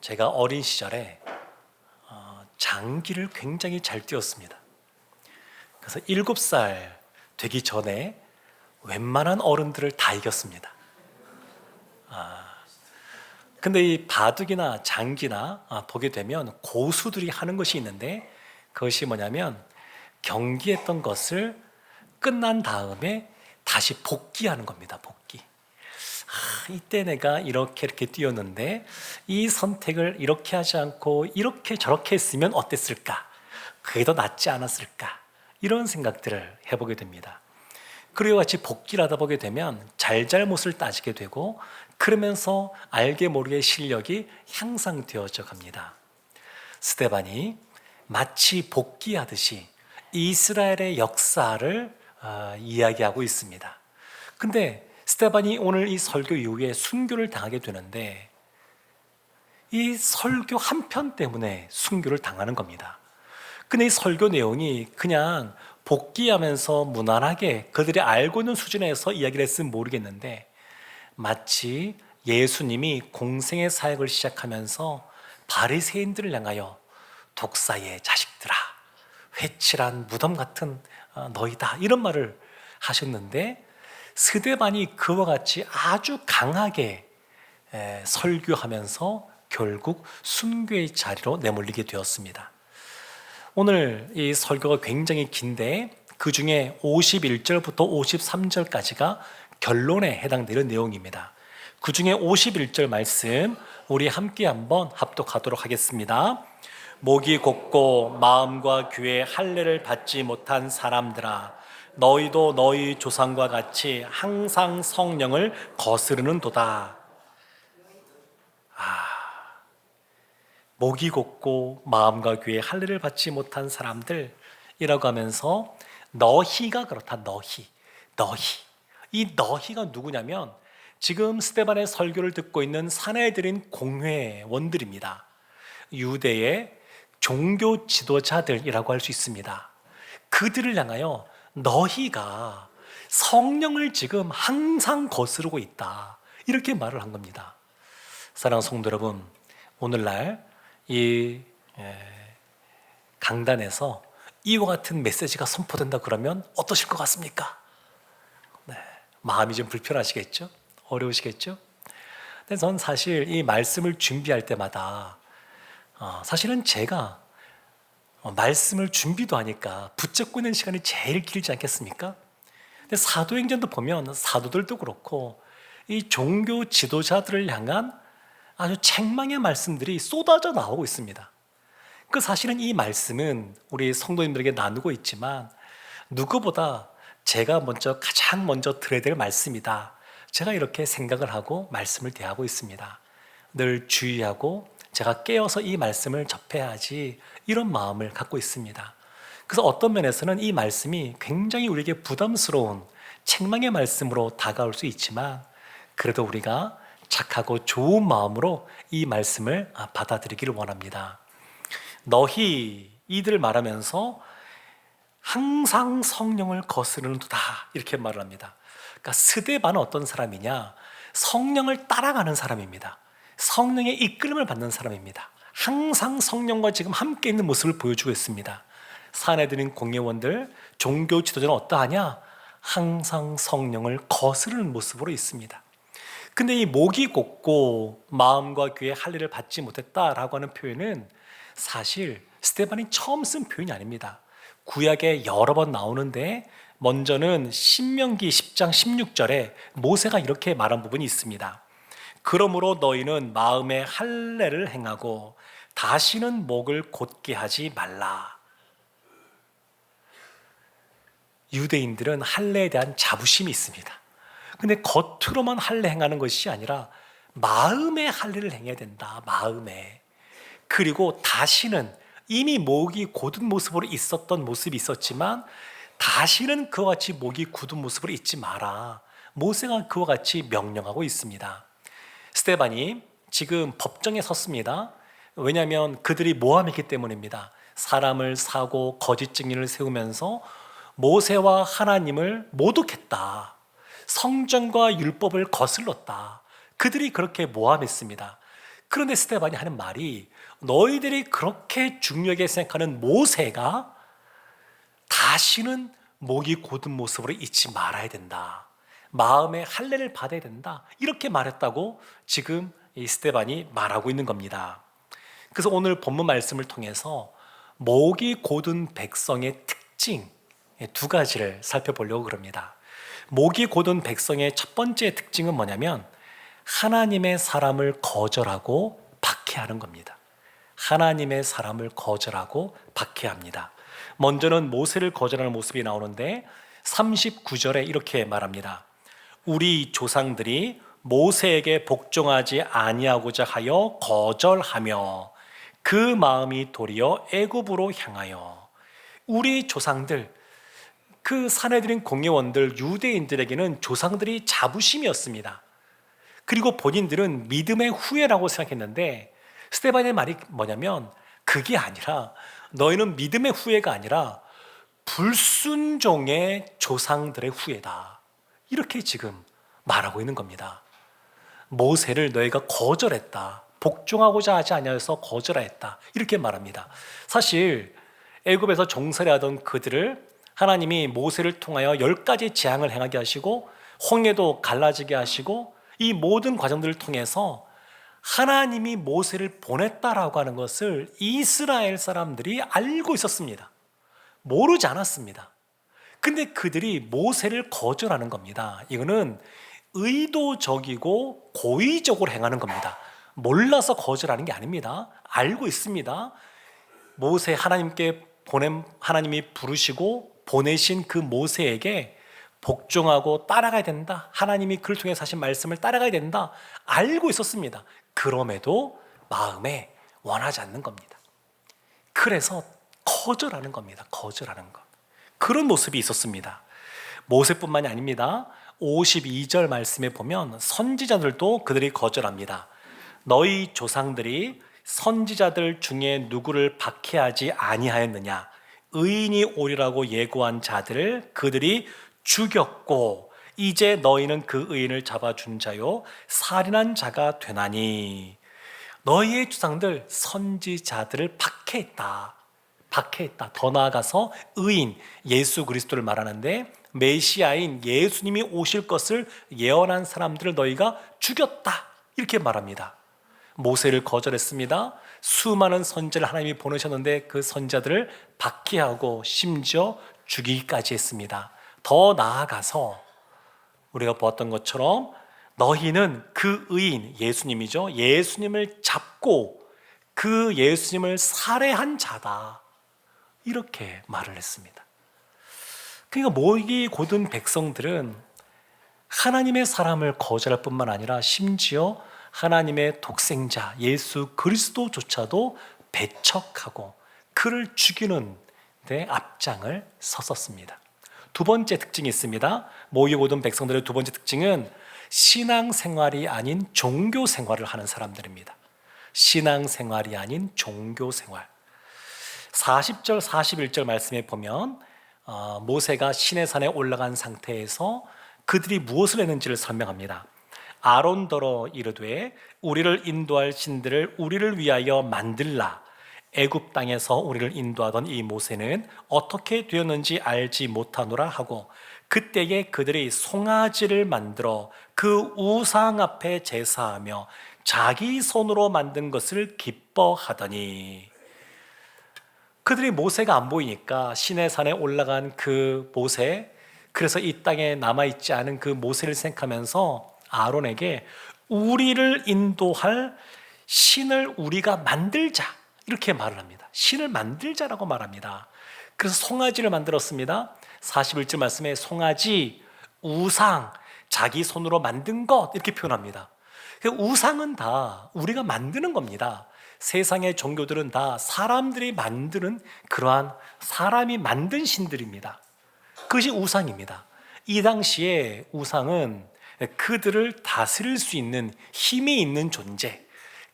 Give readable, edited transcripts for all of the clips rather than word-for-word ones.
제가 어린 시절에 장기를 굉장히 잘 뛰었습니다. 그래서 7살 되기 전에 웬만한 어른들을 다 이겼습니다. 근데 이 바둑이나 장기나 보게 되면 고수들이 하는 것이 있는데, 그것이 뭐냐면 경기했던 것을 끝난 다음에 다시 복귀하는 겁니다. 복귀. 이때 내가 이렇게 뛰었는데 이 선택을 이렇게 하지 않고 이렇게 저렇게 했으면 어땠을까? 그게 더 낫지 않았을까? 이런 생각들을 해보게 됩니다. 그리고 같이 복귀를 하다 보게 되면 잘잘못을 따지게 되고, 그러면서 알게 모르게 실력이 향상되어져 갑니다. 스데반이 마치 복귀하듯이 이스라엘의 역사를 이야기하고 있습니다. 근데 스데반이 오늘 이 설교 이후에 순교를 당하게 되는데, 이 설교 한 편 때문에 순교를 당하는 겁니다. 근데 이 설교 내용이 그냥 복귀하면서 무난하게 그들이 알고 있는 수준에서 이야기를 했으면 모르겠는데, 마치 예수님이 공생의 사역을 시작하면서 바리새인들을 향하여 독사의 자식들아, 회칠한 무덤 같은 너희다, 이런 말을 하셨는데, 스데반이 그와 같이 아주 강하게 설교하면서 결국 순교의 자리로 내몰리게 되었습니다. 오늘 이 설교가 굉장히 긴데 그 중에 51절부터 53절까지가 결론에 해당되는 내용입니다. 그 중에 51절 말씀 우리 함께 한번 합독하도록 하겠습니다. 목이 곧고 마음과 귀에 할례를 받지 못한 사람들아, 너희도 너희 조상과 같이 항상 성령을 거스르는도다. 목이 곧고 마음과 귀에 할례를 받지 못한 사람들이라고 하면서 너희가 그렇다. 너희. 이 너희가 누구냐면 지금 스데반의 설교를 듣고 있는 사내들인 공회원들입니다. 유대의 종교 지도자들이라고 할 수 있습니다. 그들을 향하여 너희가 성령을 지금 항상 거스르고 있다, 이렇게 말을 한 겁니다. 사랑하는 성도 여러분, 오늘날 이 강단에서 이와 같은 메시지가 선포된다 그러면 어떠실 것 같습니까? 마음이 좀 불편하시겠죠? 어려우시겠죠? 근데 전 사실 이 말씀을 준비할 때마다 사실은 제가 말씀을 준비도 하니까 붙잡고 있는 시간이 제일 길지 않겠습니까? 근데 사도행전도 보면 사도들도 그렇고 이 종교 지도자들을 향한 아주 책망의 말씀들이 쏟아져 나오고 있습니다. 그 사실은 이 말씀은 우리 성도님들에게 나누고 있지만 누구보다 제가 가장 먼저 들어야 될 말씀이다, 제가 이렇게 생각을 하고 말씀을 대하고 있습니다. 늘 주의하고 제가 깨어서 이 말씀을 접해야지, 이런 마음을 갖고 있습니다. 그래서 어떤 면에서는 이 말씀이 굉장히 우리에게 부담스러운 책망의 말씀으로 다가올 수 있지만, 그래도 우리가 착하고 좋은 마음으로 이 말씀을 받아들이기를 원합니다. 너희, 이들을 말하면서 항상 성령을 거스르는도다, 이렇게 말을 합니다. 그러니까 스데반은 어떤 사람이냐? 성령을 따라가는 사람입니다. 성령의 이끌림을 받는 사람입니다. 항상 성령과 지금 함께 있는 모습을 보여주고 있습니다. 사내들인 공예원들, 종교 지도자는 어떠하냐? 항상 성령을 거스르는 모습으로 있습니다. 근데 이 목이 곧고 마음과 귀에 할례를 받지 못했다라고 하는 표현은 사실 스데반이 처음 쓴 표현이 아닙니다. 구약에 여러 번 나오는데, 먼저는 신명기 10장 16절에 모세가 이렇게 말한 부분이 있습니다. 그러므로 너희는 마음에 할례를 행하고 다시는 목을 곧게 하지 말라. 유대인들은 할례에 대한 자부심이 있습니다. 근데 겉으로만 할례 행하는 것이 아니라 마음에 할례를 행해야 된다. 마음에. 그리고 다시는, 이미 목이 곧은 모습으로 있었던 모습이 있었지만 다시는 그와 같이 목이 굳은 모습으로 있지 마라. 모세가 그와 같이 명령하고 있습니다. 스데반이 지금 법정에 섰습니다. 왜냐하면 그들이 모함했기 때문입니다. 사람을 사고 거짓 증인을 세우면서 모세와 하나님을 모독했다, 성전과 율법을 거슬렀다, 그들이 그렇게 모함했습니다. 그런데 스데반이 하는 말이 너희들이 그렇게 중요하게 생각하는 모세가 다시는 목이 곧은 모습으로 있지 말아야 된다. 마음의 할례를 받아야 된다. 이렇게 말했다고 지금 이 스데반이 말하고 있는 겁니다. 그래서 오늘 본문 말씀을 통해서 목이 곧은 백성의 특징 두 가지를 살펴보려고 그럽니다. 목이 곧은 백성의 첫 번째 특징은 뭐냐면 하나님의 사람을 거절하고 박해하는 겁니다. 하나님의 사람을 거절하고 박해합니다. 먼저는 모세를 거절하는 모습이 나오는데 39절에 이렇게 말합니다. 우리 조상들이 모세에게 복종하지 아니하고자 하여 거절하며 그 마음이 도리어 애굽으로 향하여. 우리 조상들, 그 사내들인 공예원들, 유대인들에게는 조상들이 자부심이었습니다. 그리고 본인들은 믿음의 후예라고 생각했는데 스데반의 말이 뭐냐면 그게 아니라 너희는 믿음의 후예가 아니라 불순종의 조상들의 후예다. 이렇게 지금 말하고 있는 겁니다. 모세를 너희가 거절했다. 복종하고자 하지 아니하여서 거절하였다. 이렇게 말합니다. 사실 애굽에서 종살이 하던 그들을 하나님이 모세를 통하여 10가지 재앙을 행하게 하시고 홍해도 갈라지게 하시고 이 모든 과정들을 통해서 하나님이 모세를 보냈다라고 하는 것을 이스라엘 사람들이 알고 있었습니다. 모르지 않았습니다. 근데 그들이 모세를 거절하는 겁니다. 이거는 의도적이고 고의적으로 행하는 겁니다. 몰라서 거절하는 게 아닙니다. 알고 있습니다. 모세 하나님께 하나님이 부르시고 보내신 그 모세에게 복종하고 따라가야 된다. 하나님이 그를 통해 하신 말씀을 따라가야 된다. 알고 있었습니다. 그럼에도 마음에 원하지 않는 겁니다. 그래서 거절하는 겁니다. 거절하는 것. 그런 모습이 있었습니다. 모세뿐만이 아닙니다. 52절 말씀에 보면 선지자들도 그들이 거절합니다. 너희 조상들이 선지자들 중에 누구를 박해하지 아니하였느냐? 의인이 오리라고 예고한 자들을 그들이 죽였고 이제 너희는 그 의인을 잡아준 자요 살인한 자가 되나니. 너희의 조상들 선지자들을 박해했다. 더 나아가서 의인 예수 그리스도를 말하는데 메시아인 예수님이 오실 것을 예언한 사람들을 너희가 죽였다. 이렇게 말합니다. 모세를 거절했습니다. 수많은 선지자를 하나님이 보내셨는데 그 선지자들을 박해하고 심지어 죽이기까지 했습니다. 더 나아가서 우리가 보았던 것처럼 너희는 그 의인 예수님이죠. 예수님을 잡고 그 예수님을 살해한 자다. 이렇게 말을 했습니다. 그러니까 목이 곧은 백성들은 하나님의 사람을 거절할 뿐만 아니라 심지어 하나님의 독생자 예수 그리스도조차도 배척하고 그를 죽이는 데 앞장을 섰었습니다. 두 번째 특징이 있습니다. 목이 곧은 백성들의 두 번째 특징은 신앙생활이 아닌 종교생활을 하는 사람들입니다. 신앙생활이 아닌 종교생활. 40절 41절 말씀에 보면 모세가 시내산에 올라간 상태에서 그들이 무엇을 했는지를 설명합니다. 아론더러 이르되 우리를 인도할 신들을 우리를 위하여 만들라. 애굽 땅에서 우리를 인도하던 이 모세는 어떻게 되었는지 알지 못하노라 하고 그때에 그들이 송아지를 만들어 그 우상 앞에 제사하며 자기 손으로 만든 것을 기뻐하더니. 그들이 모세가 안 보이니까 시내산에 올라간 그 모세, 그래서 이 땅에 남아있지 않은 그 모세를 생각하면서 아론에게 우리를 인도할 신을 우리가 만들자 이렇게 말을 합니다. 신을 만들자라고 말합니다. 그래서 송아지를 만들었습니다. 41절 말씀에 송아지, 우상, 자기 손으로 만든 것 이렇게 표현합니다. 우상은 다 우리가 만드는 겁니다. 세상의 종교들은 다 사람들이 만드는 그러한 사람이 만든 신들입니다. 그것이 우상입니다. 이 당시에 우상은 그들을 다스릴 수 있는 힘이 있는 존재,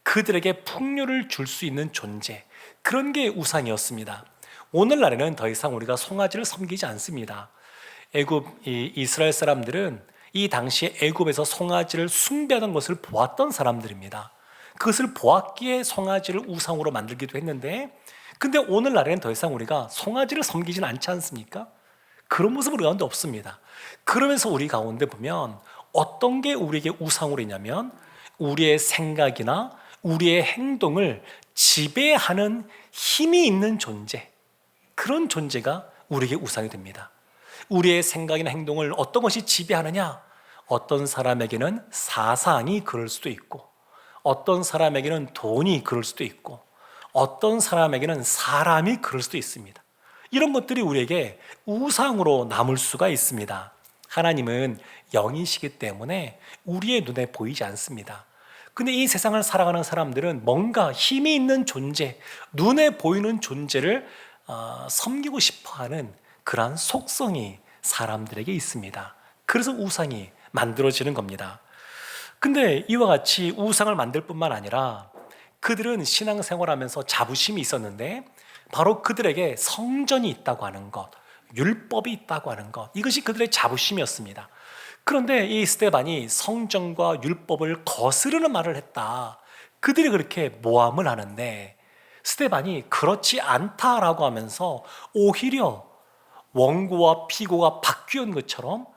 그들에게 풍요를 줄 수 있는 존재, 그런 게 우상이었습니다. 오늘날에는 더 이상 우리가 송아지를 섬기지 않습니다. 이스라엘 사람들은 이 당시에 애굽에서 송아지를 숭배하는 것을 보았던 사람들입니다. 그것을 보았기에 송아지를 우상으로 만들기도 했는데, 근데 오늘날에는 더 이상 우리가 송아지를 섬기지는 않지 않습니까? 그런 모습은 우리 가운데 없습니다. 그러면서 우리 가운데 보면 어떤 게 우리에게 우상으로 있냐면, 우리의 생각이나 우리의 행동을 지배하는 힘이 있는 존재, 그런 존재가 우리에게 우상이 됩니다. 우리의 생각이나 행동을 어떤 것이 지배하느냐? 어떤 사람에게는 사상이 그럴 수도 있고, 어떤 사람에게는 돈이 그럴 수도 있고, 어떤 사람에게는 사람이 그럴 수도 있습니다. 이런 것들이 우리에게 우상으로 남을 수가 있습니다. 하나님은 영이시기 때문에 우리의 눈에 보이지 않습니다. 근데 이 세상을 살아가는 사람들은 뭔가 힘이 있는 존재, 눈에 보이는 존재를 섬기고 싶어하는 그러한 속성이 사람들에게 있습니다. 그래서 우상이 만들어지는 겁니다. 근데 이와 같이 우상을 만들 뿐만 아니라 그들은 신앙생활하면서 자부심이 있었는데, 바로 그들에게 성전이 있다고 하는 것, 율법이 있다고 하는 것, 이것이 그들의 자부심이었습니다. 그런데 이 스데반이 성전과 율법을 거스르는 말을 했다, 그들이 그렇게 모함을 하는데, 스데반이 그렇지 않다라고 하면서 오히려 원고와 피고가 바뀌는 것처럼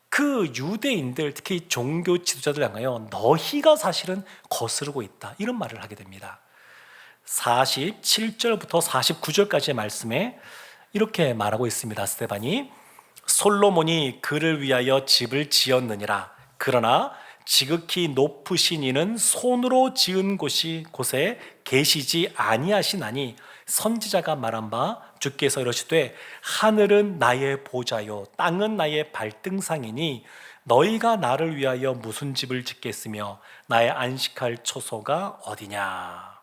그 유대인들, 특히 종교 지도자들 향하여 너희가 사실은 거스르고 있다, 이런 말을 하게 됩니다. 47절부터 49절까지의 말씀에 이렇게 말하고 있습니다. 스데반이 솔로몬이 그를 위하여 집을 지었느니라. 그러나 지극히 높으신 이는 손으로 지은 곳에 계시지 아니하시나니, 선지자가 말한 바 주께서 이러시되 하늘은 나의 보좌요 땅은 나의 발등상이니 너희가 나를 위하여 무슨 집을 짓겠으며 나의 안식할 초소가 어디냐.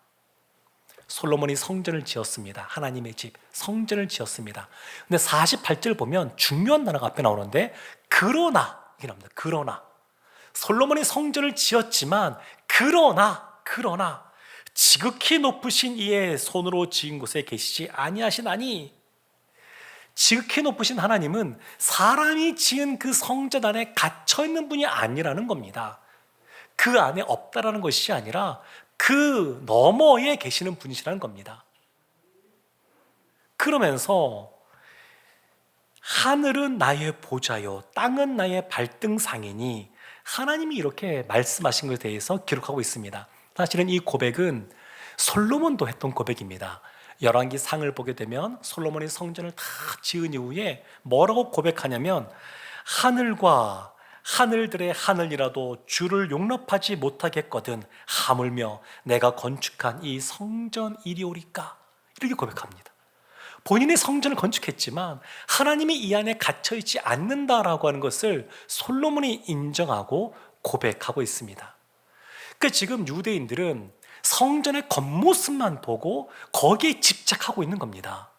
솔로몬이 성전을 지었습니다. 하나님의 집, 성전을 지었습니다. 근데 48절 보면 중요한 단어가 앞에 나오는데, 그러나, 이게 나옵니다. 그러나 솔로몬이 성전을 지었지만, 그러나 지극히 높으신 이의 손으로 지은 곳에 계시지 아니하시나니, 지극히 높으신 하나님은 사람이 지은 그 성전 안에 갇혀 있는 분이 아니라는 겁니다. 그 안에 없다라는 것이 아니라 그 너머에 계시는 분이시라는 겁니다. 그러면서 하늘은 나의 보좌요 땅은 나의 발등상이니, 하나님이 이렇게 말씀하신 것에 대해서 기록하고 있습니다. 사실은 이 고백은 솔로몬도 했던 고백입니다. 열왕기 상을 보게 되면 솔로몬이 성전을 다 지은 이후에 뭐라고 고백하냐면, 하늘과 하늘들의 하늘이라도 주를 용납하지 못하겠거든 하물며 내가 건축한 이 성전이리오리까, 이렇게 고백합니다. 본인의 성전을 건축했지만 하나님이 이 안에 갇혀있지 않는다라고 하는 것을 솔로몬이 인정하고 고백하고 있습니다. 그러니까 지금 유대인들은 성전의 겉모습만 보고 거기에 집착하고 있는 겁니다.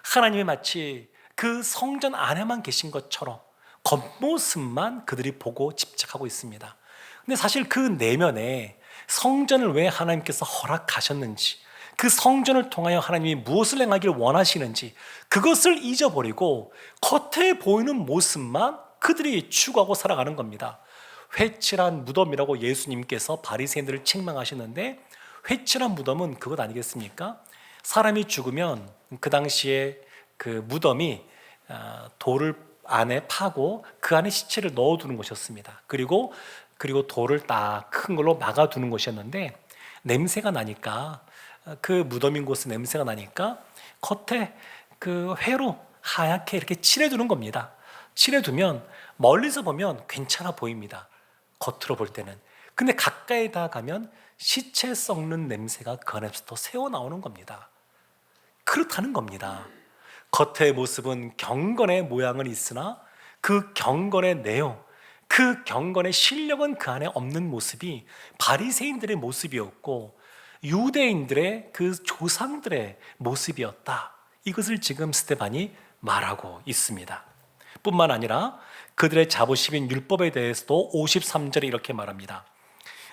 하나님이 마치 그 성전 안에만 계신 것처럼 겉모습만 그들이 보고 집착하고 있습니다. 근데 사실 그 내면에 성전을 왜 하나님께서 허락하셨는지, 그 성전을 통하여 하나님이 무엇을 행하기를 원하시는지, 그것을 잊어버리고 겉에 보이는 모습만 그들이 추구하고 살아가는 겁니다. 회칠한 무덤이라고 예수님께서 바리새인들을 책망하시는데, 회칠한 무덤은 그것 아니겠습니까? 사람이 죽으면 그 당시에 그 무덤이 돌을 안에 파고 그 안에 시체를 넣어두는 것이었습니다. 그리고 돌을 딱 큰 걸로 막아두는 것이었는데, 냄새가 나니까, 그 무덤인 곳에 냄새가 나니까 겉에 그 회로 하얗게 이렇게 칠해두는 겁니다. 칠해두면 멀리서 보면 괜찮아 보입니다, 겉으로 볼 때는. 근데 가까이 다가면 시체 썩는 냄새가 그 안에서 새어나오는 겁니다. 그렇다는 겁니다. 겉의 모습은 경건의 모양은 있으나 그 경건의 내용, 그 경건의 실력은 그 안에 없는 모습이 바리새인들의 모습이었고 유대인들의 그 조상들의 모습이었다, 이것을 지금 스데반이 말하고 있습니다. 뿐만 아니라 그들의 자부심인 율법에 대해서도 53절에 이렇게 말합니다.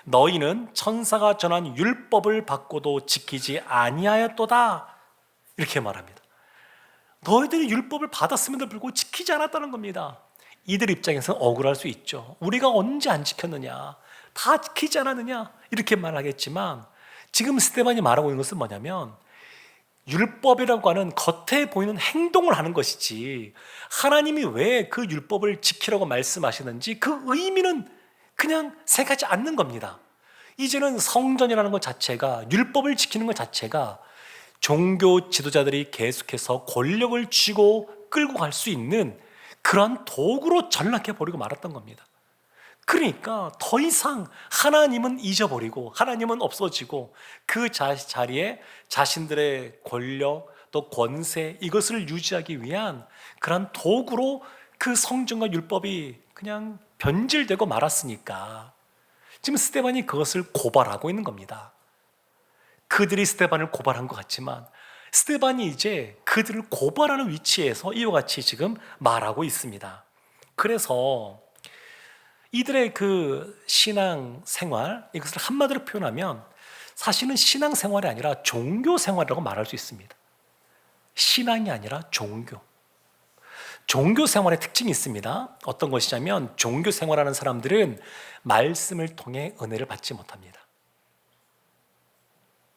너희는 천사가 전한 율법을 받고도 지키지 아니하였도다, 이렇게 말합니다. 너희들이 율법을 받았음에도 불구하고 지키지 않았다는 겁니다. 이들 입장에서는 억울할 수 있죠. 우리가 언제 안 지켰느냐, 다 지키지 않았느냐 이렇게 말하겠지만 지금 스데반이 말하고 있는 것은 뭐냐면 율법이라고 하는 겉에 보이는 행동을 하는 것이지 하나님이 왜 그 율법을 지키라고 말씀하시는지 그 의미는 그냥 생각하지 않는 겁니다. 이제는 성전이라는 것 자체가, 율법을 지키는 것 자체가 종교 지도자들이 계속해서 권력을 쥐고 끌고 갈 수 있는 그런 도구로 전락해 버리고 말았던 겁니다. 그러니까 더 이상 하나님은 잊어버리고 하나님은 없어지고 그 자리에 자신들의 권력 또 권세 이것을 유지하기 위한 그런 도구로 그 성전과 율법이 그냥 변질되고 말았으니까 지금 스데반이 그것을 고발하고 있는 겁니다. 그들이 스데반을 고발한 것 같지만 스데반이 이제 그들을 고발하는 위치에서 이와 같이 지금 말하고 있습니다. 그래서 이들의 그 신앙 생활, 이것을 한마디로 표현하면 사실은 신앙 생활이 아니라 종교 생활이라고 말할 수 있습니다. 신앙이 아니라 종교. 종교 생활의 특징이 있습니다. 어떤 것이냐면 종교 생활하는 사람들은 말씀을 통해 은혜를 받지 못합니다.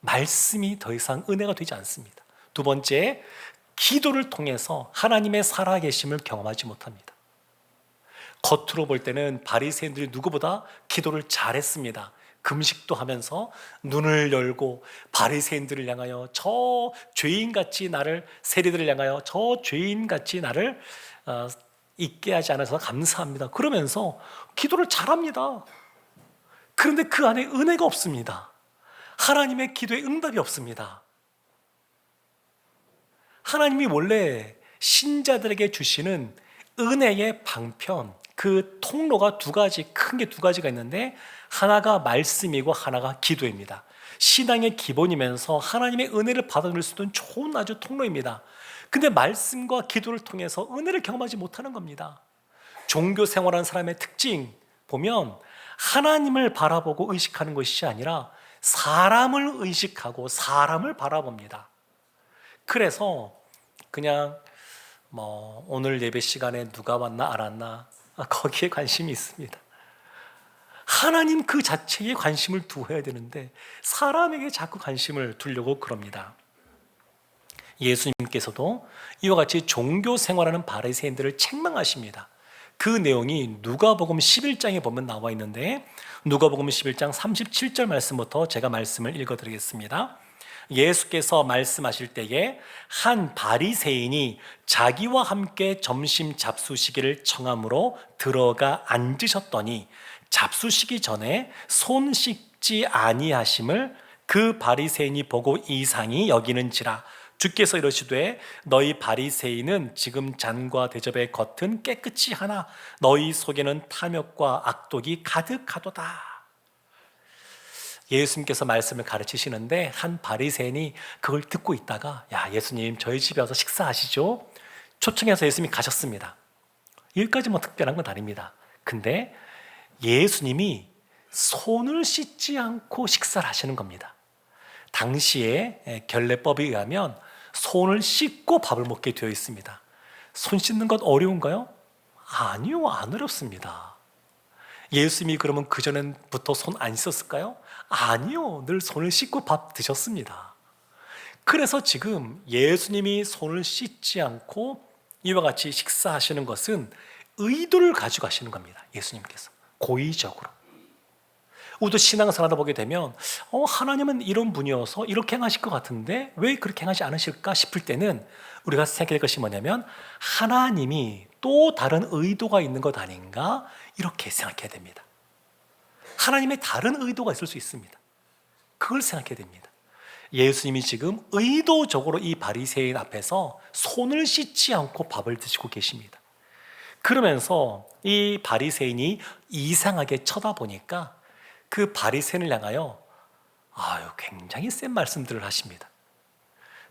말씀이 더 이상 은혜가 되지 않습니다. 두 번째, 기도를 통해서 하나님의 살아계심을 경험하지 못합니다. 겉으로 볼 때는 바리새인들이 누구보다 기도를 잘했습니다. 금식도 하면서 눈을 열고 바리새인들을 향하여 저 죄인같이 나를, 세리들을 향하여 저 죄인같이 나를 잊게 하지 않아서 감사합니다. 그러면서 기도를 잘합니다. 그런데 그 안에 은혜가 없습니다. 하나님의 기도에 응답이 없습니다. 하나님이 원래 신자들에게 주시는 은혜의 방편, 그 통로가 큰 게 두 가지가 있는데 하나가 말씀이고 하나가 기도입니다. 신앙의 기본이면서 하나님의 은혜를 받아들일 수 있는 좋은 아주 통로입니다. 근데 말씀과 기도를 통해서 은혜를 경험하지 못하는 겁니다. 종교 생활하는 사람의 특징 보면 하나님을 바라보고 의식하는 것이 아니라 사람을 의식하고 사람을 바라봅니다. 그래서 그냥 오늘 예배 시간에 누가 왔나 안 왔나 거기에 관심이 있습니다. 하나님 그 자체에 관심을 두어야 되는데 사람에게 자꾸 관심을 두려고 그럽니다. 예수님께서도 이와 같이 종교 생활하는 바리새인들을 책망하십니다. 그 내용이 누가복음 11장에 보면 나와 있는데 누가복음 11장 37절 말씀부터 제가 말씀을 읽어드리겠습니다. 예수께서 말씀하실 때에 한 바리새인이 자기와 함께 점심 잡수시기를 청함으로 들어가 앉으셨더니 잡수시기 전에 손 씻지 아니하심을 그 바리새인이 보고 이상히 여기는지라. 주께서 이러시되 너희 바리새인은 지금 잔과 대접의 겉은 깨끗이 하나 너희 속에는 탐욕과 악독이 가득하도다. 예수님께서 말씀을 가르치시는데 한 바리새인이 그걸 듣고 있다가 야 예수님 저희 집에 와서 식사하시죠? 초청해서 예수님이 가셨습니다. 여기까지 특별한 건 아닙니다. 근데 예수님이 손을 씻지 않고 식사를 하시는 겁니다. 당시에 결례법에 의하면 손을 씻고 밥을 먹게 되어 있습니다. 손 씻는 것 어려운가요? 아니요, 안 어렵습니다. 예수님이 그러면 그전부터 손 안 씻었을까요? 아니요, 늘 손을 씻고 밥 드셨습니다. 그래서 지금 예수님이 손을 씻지 않고 이와 같이 식사하시는 것은 의도를 가지고 하시는 겁니다. 예수님께서 고의적으로. 우리도 신앙생활 하다 보게 되면 하나님은 이런 분이어서 이렇게 행하실 것 같은데 왜 그렇게 행하지 않으실까 싶을 때는 우리가 생각할 것이 뭐냐면 하나님이 또 다른 의도가 있는 것 아닌가 이렇게 생각해야 됩니다. 하나님의 다른 의도가 있을 수 있습니다. 그걸 생각해야 됩니다. 예수님이 지금 의도적으로 이 바리새인 앞에서 손을 씻지 않고 밥을 드시고 계십니다. 그러면서 이 바리새인이 이상하게 쳐다보니까 그 바리새인을 향하여 굉장히 센 말씀들을 하십니다.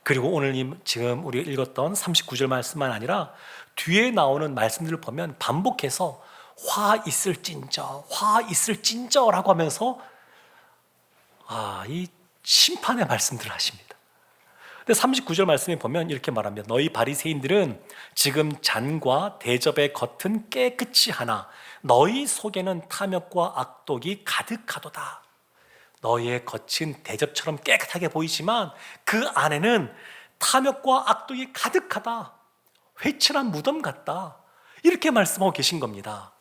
그리고 오늘 지금 우리가 읽었던 39절 말씀만 아니라 뒤에 나오는 말씀들을 보면 반복해서 화 있을진저라고 하면서 이 심판의 말씀들을 하십니다. 근데 39절 말씀에 보면 이렇게 말합니다. 너희 바리새인들은 지금 잔과 대접의 겉은 깨끗이 하나 너희 속에는 탐욕과 악독이 가득하도다. 너희의 겉은 대접처럼 깨끗하게 보이지만 그 안에는 탐욕과 악독이 가득하다. 회칠한 무덤 같다. 이렇게 말씀하고 계신 겁니다.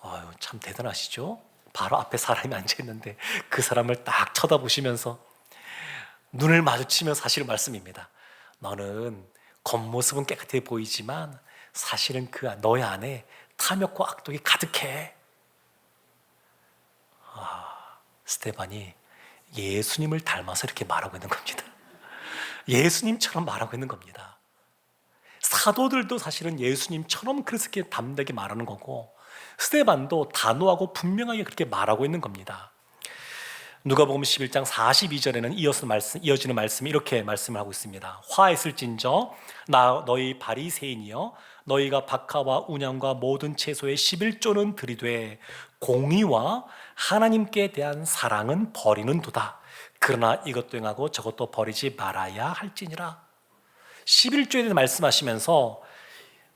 아유, 참 대단하시죠? 바로 앞에 사람이 앉아있는데 그 사람을 딱 쳐다보시면서 눈을 마주치면서 하시는 말씀입니다. 너는 겉모습은 깨끗해 보이지만 사실은 그 너의 안에 탐욕과 악독이 가득해. 스데반이 예수님을 닮아서 이렇게 말하고 있는 겁니다. 예수님처럼 말하고 있는 겁니다. 사도들도 사실은 예수님처럼 그래서 이렇게 담대하게 말하는 거고, 스데반도 단호하고 분명하게 그렇게 말하고 있는 겁니다. 누가복음 11장 42절에는 이어지는 말씀이 이렇게 말씀을 하고 있습니다. 화했을진저 너희 바리새인이여 너희가 박하와 운양과 모든 채소의 11조는 들이되 공의와 하나님께 대한 사랑은 버리는도다. 그러나 이것도 행하고 저것도 버리지 말아야 할지니라. 11조에 대해 말씀하시면서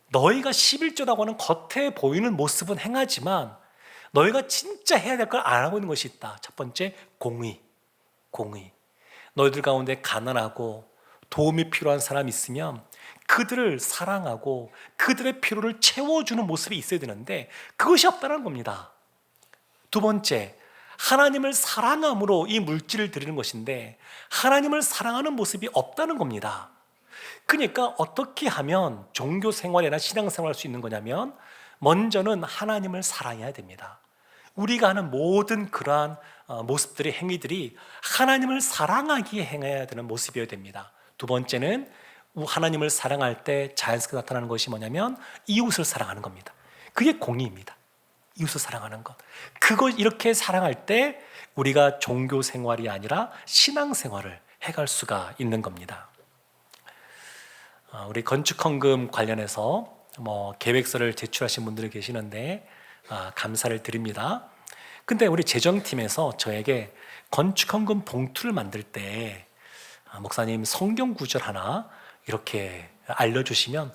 너희가 11조라고 하는 겉에 보이는 모습은 행하지만 너희가 진짜 해야 될 걸 안 하고 있는 것이 있다. 첫 번째, 공의. 너희들 가운데 가난하고 도움이 필요한 사람이 있으면 그들을 사랑하고 그들의 필요를 채워주는 모습이 있어야 되는데 그것이 없다는 겁니다. 두 번째, 하나님을 사랑함으로 이 물질을 드리는 것인데 하나님을 사랑하는 모습이 없다는 겁니다. 그러니까 어떻게 하면 종교 생활이나 신앙 생활할 수 있는 거냐면 먼저는 하나님을 사랑해야 됩니다. 우리가 하는 모든 그러한 모습들의 행위들이 하나님을 사랑하기에 행해야 되는 모습이어야 됩니다. 두 번째는 하나님을 사랑할 때 자연스럽게 나타나는 것이 뭐냐면 이웃을 사랑하는 겁니다. 그게 공의입니다. 이웃을 사랑하는 것. 그걸 이렇게 사랑할 때 우리가 종교 생활이 아니라 신앙 생활을 해갈 수가 있는 겁니다. 우리 건축헌금 관련해서 계획서를 제출하신 분들이 계시는데 감사를 드립니다. 근데 우리 재정팀에서 저에게 건축헌금 봉투를 만들 때 목사님 성경 구절 하나 이렇게 알려주시면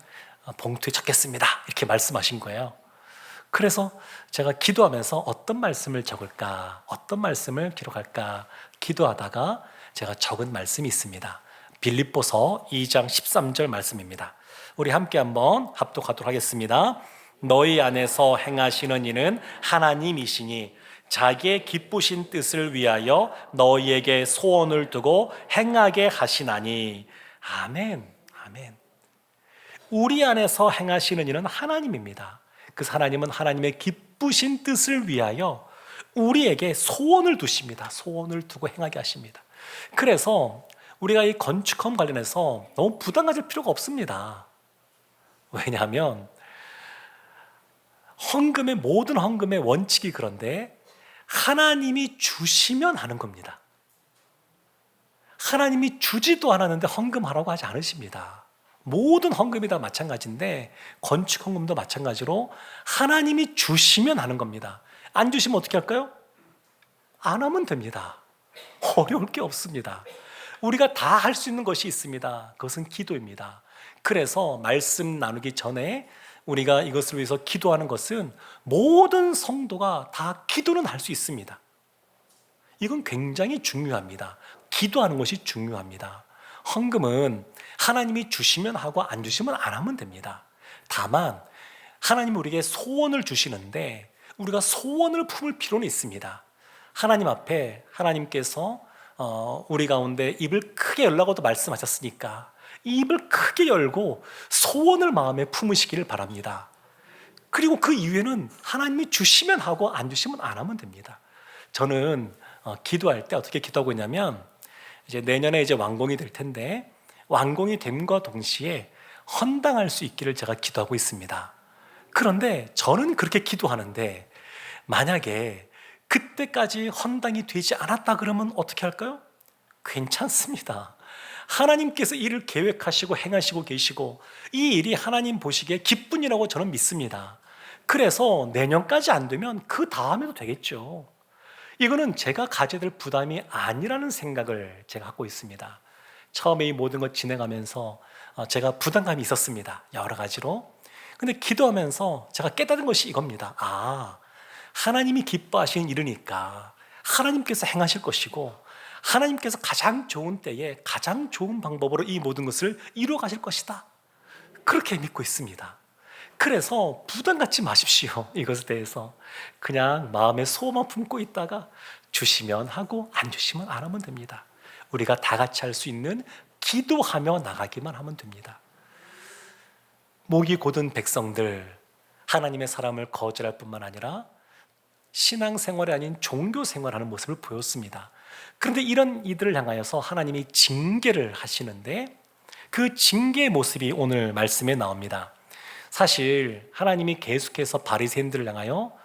봉투에 적겠습니다. 이렇게 말씀하신 거예요. 그래서 제가 기도하면서 어떤 말씀을 적을까, 어떤 말씀을 기록할까 기도하다가 제가 적은 말씀이 있습니다. 빌립보서 2장 13절 말씀입니다. 우리 함께 한번 합독하도록 하겠습니다. 너희 안에서 행하시는 이는 하나님이시니 자기의 기쁘신 뜻을 위하여 너희에게 소원을 두고 행하게 하시나니. 아멘. 아멘. 우리 안에서 행하시는 이는 하나님입니다. 그 하나님은 하나님의 기쁘신 뜻을 위하여 우리에게 소원을 두십니다. 소원을 두고 행하게 하십니다. 그래서 우리가 이 건축헌 관련해서 너무 부담 가질 필요가 없습니다. 왜냐하면 모든 헌금의 원칙이 그런데 하나님이 주시면 하는 겁니다. 하나님이 주지도 않았는데 헌금하라고 하지 않으십니다. 모든 헌금이 다 마찬가지인데 건축 헌금도 마찬가지로 하나님이 주시면 하는 겁니다. 안 주시면 어떻게 할까요? 안 하면 됩니다. 어려울 게 없습니다. 우리가 다 할 수 있는 것이 있습니다. 그것은 기도입니다. 그래서 말씀 나누기 전에 우리가 이것을 위해서 기도하는 것은 모든 성도가 다 기도는 할 수 있습니다. 이건 굉장히 중요합니다. 기도하는 것이 중요합니다. 헌금은 하나님이 주시면 하고 안 주시면 안 하면 됩니다. 다만 하나님이 우리에게 소원을 주시는데 우리가 소원을 품을 필요는 있습니다. 하나님 앞에 하나님께서 우리 가운데 입을 크게 열라고도 말씀하셨으니까 이 입을 크게 열고 소원을 마음에 품으시기를 바랍니다. 그리고 그 이후에는 하나님이 주시면 하고 안 주시면 안 하면 됩니다. 저는 기도할 때 어떻게 기도하고 있냐면 이제 내년에 이제 완공이 될 텐데 완공이 됨과 동시에 헌당할 수 있기를 제가 기도하고 있습니다. 그런데 저는 그렇게 기도하는데 만약에 그때까지 헌당이 되지 않았다 그러면 어떻게 할까요? 괜찮습니다. 하나님께서 일을 계획하시고 행하시고 계시고 이 일이 하나님 보시기에 기쁜 일이라고 저는 믿습니다. 그래서 내년까지 안 되면 그 다음에도 되겠죠. 이거는 제가 가져야 될 부담이 아니라는 생각을 제가 갖고 있습니다. 처음에 이 모든 것 진행하면서 제가 부담감이 있었습니다. 여러 가지로. 근데 기도하면서 제가 깨달은 것이 이겁니다. 하나님이 기뻐하시는 일이니까 하나님께서 행하실 것이고, 하나님께서 가장 좋은 때에 가장 좋은 방법으로 이 모든 것을 이루어 가실 것이다. 그렇게 믿고 있습니다. 그래서 부담 갖지 마십시오. 이것에 대해서 그냥 마음에 소망 품고 있다가 주시면 하고 안 주시면 안 하면 됩니다. 우리가 다 같이 할 수 있는 기도하며 나가기만 하면 됩니다. 목이 곧은 백성들, 하나님의 사람을 거절할 뿐만 아니라 신앙생활이 아닌 종교생활하는 모습을 보였습니다. 그런데 이런 이들을 향하여서 하나님이 징계를 하시는데, 그 징계의 모습이 오늘 말씀에 나옵니다. 사실 하나님이 계속해서 바리새인들을 향하여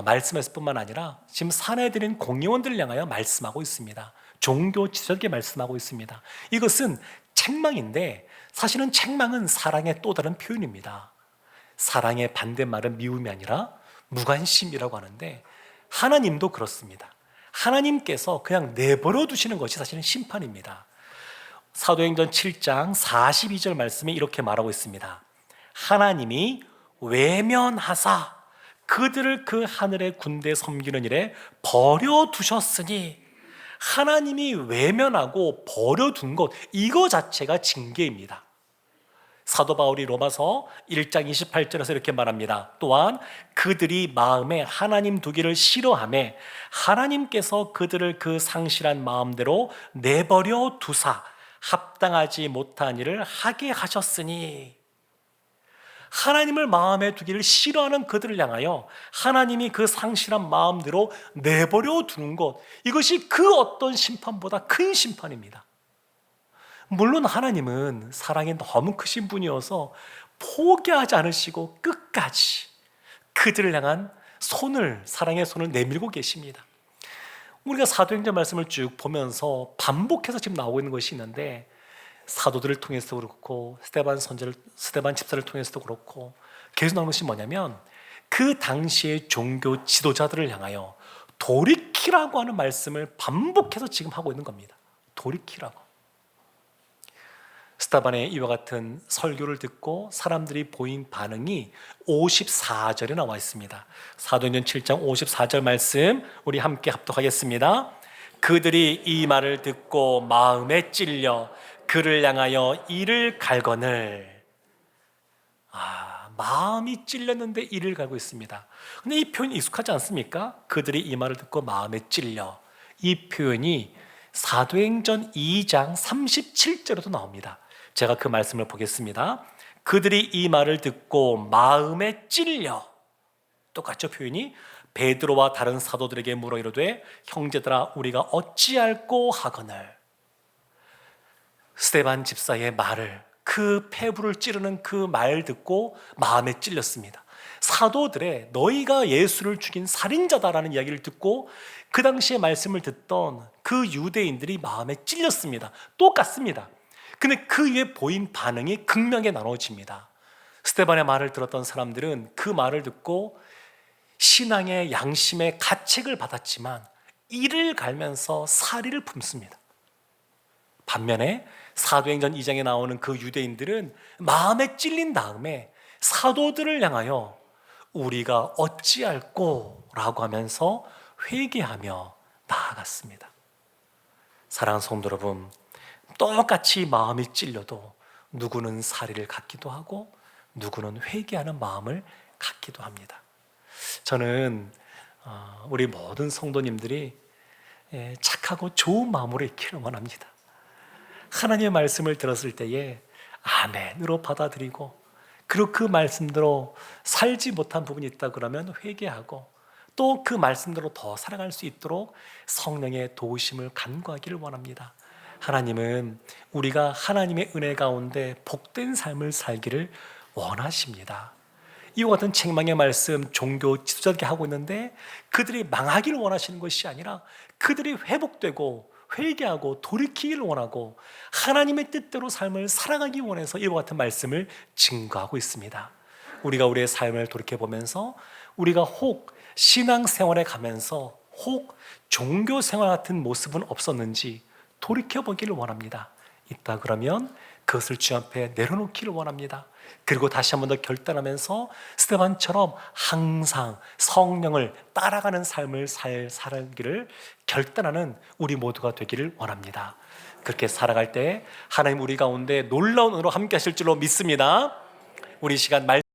말씀했을 뿐만 아니라 지금 사내들인 공의원들을 향하여 말씀하고 있습니다. 종교 지적에 말씀하고 있습니다. 이것은 책망인데, 사실은 책망은 사랑의 또 다른 표현입니다. 사랑의 반대말은 미움이 아니라 무관심이라고 하는데, 하나님도 그렇습니다. 하나님께서 그냥 내버려 두시는 것이 사실은 심판입니다. 사도행전 7장 42절 말씀에 이렇게 말하고 있습니다. 하나님이 외면하사 그들을 그 하늘의 군대 섬기는 일에 버려두셨으니, 하나님이 외면하고 버려둔 것, 이거 자체가 징계입니다. 사도 바울이 로마서 1장 28절에서 이렇게 말합니다. 또한 그들이 마음에 하나님 두기를 싫어하며 하나님께서 그들을 그 상실한 마음대로 내버려 두사 합당하지 못한 일을 하게 하셨으니, 하나님을 마음에 두기를 싫어하는 그들을 향하여 하나님이 그 상실한 마음대로 내버려 두는 것, 이것이 그 어떤 심판보다 큰 심판입니다. 물론 하나님은 사랑이 너무 크신 분이어서 포기하지 않으시고 끝까지 그들을 향한 손을, 사랑의 손을 내밀고 계십니다. 우리가 사도행전 말씀을 쭉 보면서 반복해서 지금 나오고 있는 것이 있는데, 사도들을 통해서도 그렇고 스데반 집사를 통해서도 그렇고 계속 나오는 것이 뭐냐면, 그 당시의 종교 지도자들을 향하여 돌이키라고 하는 말씀을 반복해서 지금 하고 있는 겁니다. 돌이키라고. 스데반의 이와 같은 설교를 듣고 사람들이 보인 반응이 54절에 나와 있습니다. 사도행전 7장 54절 말씀 우리 함께 합독하겠습니다. 그들이 이 말을 듣고 마음에 찔려 그를 향하여 이를 갈거늘. 마음이 찔렸는데 이를 갈고 있습니다. 근데 이 표현이 익숙하지 않습니까? 그들이 이 말을 듣고 마음에 찔려. 이 표현이 사도행전 2장 37절에도 나옵니다. 제가 그 말씀을 보겠습니다. 그들이 이 말을 듣고 마음에 찔려. 똑같죠, 표현이. 베드로와 다른 사도들에게 물어 이르되 형제들아 우리가 어찌할꼬 하거늘. 스데반 집사의 말을, 그 폐부를 찌르는 그 말 듣고 마음에 찔렸습니다. 사도들의 너희가 예수를 죽인 살인자다라는 이야기를 듣고 그 당시에 말씀을 듣던 그 유대인들이 마음에 찔렸습니다. 똑같습니다. 근데 그 위에 보인 반응이 극명하게 나눠집니다. 스데반의 말을 들었던 사람들은 그 말을 듣고 신앙의 양심의 가책을 받았지만 이를 갈면서 사리를 품습니다. 반면에 사도행전 2장에 나오는 그 유대인들은 마음에 찔린 다음에 사도들을 향하여 우리가 어찌할꼬 라고 하면서 회개하며 나아갔습니다. 사랑하는 성도 여러분, 똑같이 마음이 찔려도 누구는 사리를 갖기도 하고 누구는 회개하는 마음을 갖기도 합니다. 저는 우리 모든 성도님들이 착하고 좋은 마음으로 있기를 원합니다. 하나님의 말씀을 들었을 때에 아멘으로 받아들이고, 그리고 그 말씀대로 살지 못한 부분이 있다 그러면 회개하고, 또 그 말씀대로 더 살아갈 수 있도록 성령의 도우심을 간구하기를 원합니다. 하나님은 우리가 하나님의 은혜 가운데 복된 삶을 살기를 원하십니다. 이와 같은 책망의 말씀 종교 지도자들에게 하고 있는데, 그들이 망하기를 원하시는 것이 아니라 그들이 회복되고 회개하고 돌이키기를 원하고 하나님의 뜻대로 삶을 살아가기 원해서 이와 같은 말씀을 증거하고 있습니다. 우리가 우리의 삶을 돌이켜보면서 우리가 혹 신앙생활에 가면서 혹 종교생활 같은 모습은 없었는지 돌이켜보기를 원합니다. 있다 그러면 그것을 주 앞에 내려놓기를 원합니다. 그리고 다시 한 번 더 결단하면서 스데반처럼 항상 성령을 따라가는 삶을 살기를 결단하는 우리 모두가 되기를 원합니다. 그렇게 살아갈 때 하나님 우리 가운데 놀라운 은혜로 함께 하실 줄로 믿습니다. 우리 시간 말